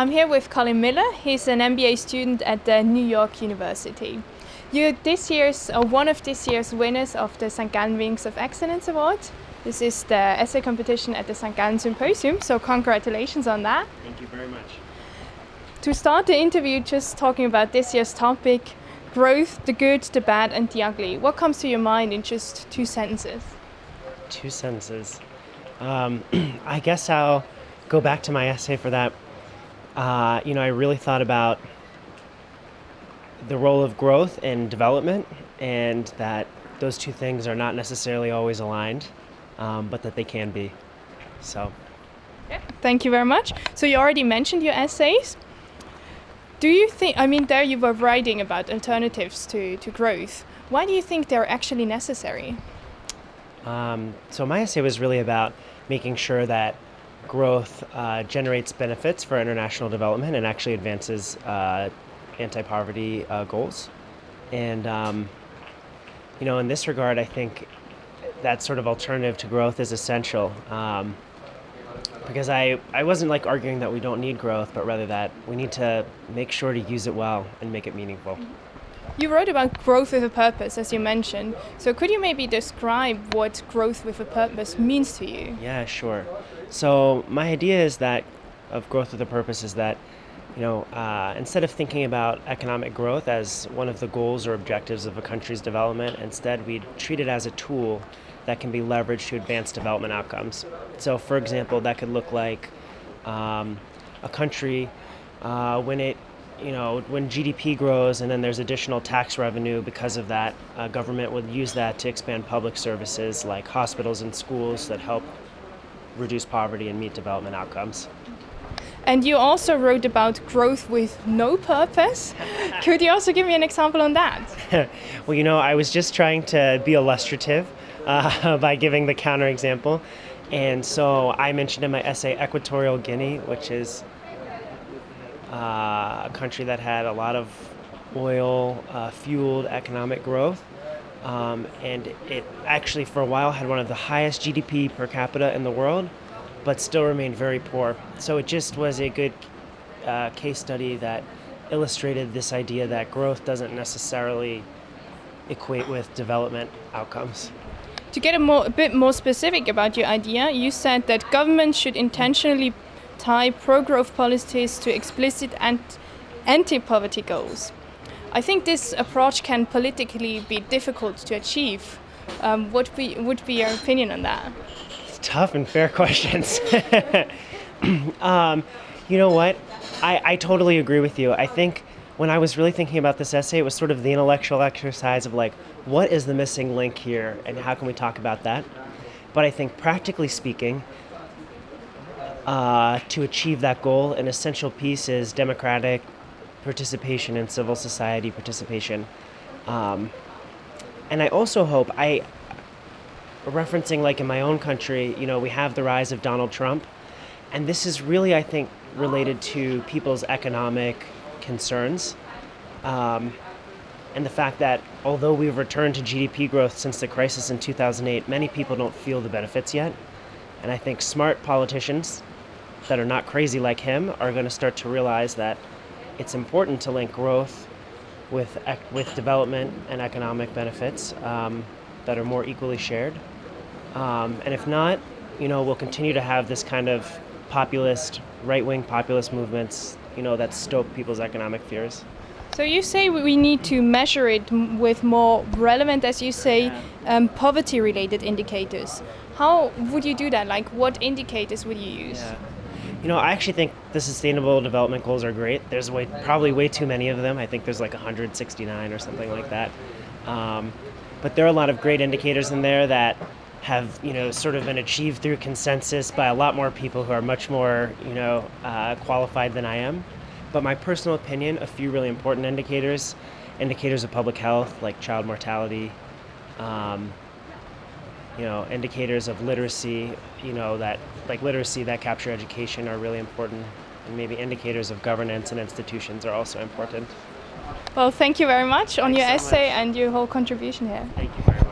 I'm here with Colin Miller. He's an MBA student at the New York University. You're one of this year's winners of the St. Gallen Wings of Excellence Award. This is the essay competition at the St. Gallen Symposium, so congratulations on that. Thank you very much. To start the interview, just talking about this year's topic, growth, the good, the bad and the ugly. What comes to your mind in just 2 sentences? 2 sentences. I guess I'll go back to my essay for that. I really thought about the role of growth and development, and that those 2 things are not necessarily always aligned, but that they can be. So. Yeah. Thank you very much. So you already mentioned your essays. Do you think, there you were writing about alternatives to growth. Why do you think they're actually necessary? So my essay was really about making sure that growth generates benefits for international development and actually advances anti-poverty goals. And, in this regard, I think that sort of alternative to growth is essential. Because I wasn't arguing that we don't need growth, but rather that we need to make sure to use it well and make it meaningful. You wrote about growth with a purpose, as you mentioned. So could you maybe describe what growth with a purpose means to you? Yeah, sure. So my idea of growth with a purpose is that, instead of thinking about economic growth as one of the goals or objectives of a country's development, instead we treat it as a tool that can be leveraged to advance development outcomes. So, for example, that could look like a country when GDP grows and then there's additional tax revenue because of that, government would use that to expand public services like hospitals and schools that help reduce poverty and meet development outcomes. And you also wrote about growth with no purpose. Could you also give me an example on that? Well, I was just trying to be illustrative by giving the counterexample. And so I mentioned in my essay Equatorial Guinea, which is a country that had a lot of oil-fueled economic growth. And it actually for a while had one of the highest GDP per capita in the world, but still remained very poor. So it just was a good case study that illustrated this idea that growth doesn't necessarily equate with development outcomes. To get a bit more specific about your idea, you said that government should intentionally tie pro-growth policies to explicit anti-poverty goals. I think this approach can politically be difficult to achieve. What would be your opinion on that? Tough and fair questions. You know what? I totally agree with you. I think when I was really thinking about this essay, it was sort of the intellectual exercise of what is the missing link here and how can we talk about that? But I think practically speaking, to achieve that goal, an essential piece is democratic participation and civil society participation. And I also hope, referencing in my own country, we have the rise of Donald Trump. And this is really, I think, related to people's economic concerns. And the fact that although we've returned to GDP growth since the crisis in 2008, many people don't feel the benefits yet. And I think smart politicians that are not crazy like him are going to start to realize that it's important to link growth with development and economic benefits that are more equally shared. And if not, we'll continue to have this kind of right-wing populist movements, that stoke people's economic fears. So you say we need to measure it with more relevant, as you say, poverty-related indicators. How would you do that? What indicators would you use? Yeah. I actually think the Sustainable Development Goals are great. There's probably way too many of them. I think there's 169 or something like that. But there are a lot of great indicators in there that have, sort of been achieved through consensus by a lot more people who are much more, qualified than I am. But my personal opinion, a few really important indicators of public health, like child mortality, indicators of literacy, literacy that capture education are really important. And maybe indicators of governance and institutions are also important. Well, thank you very much on your essay and your whole contribution here. Thank you very much.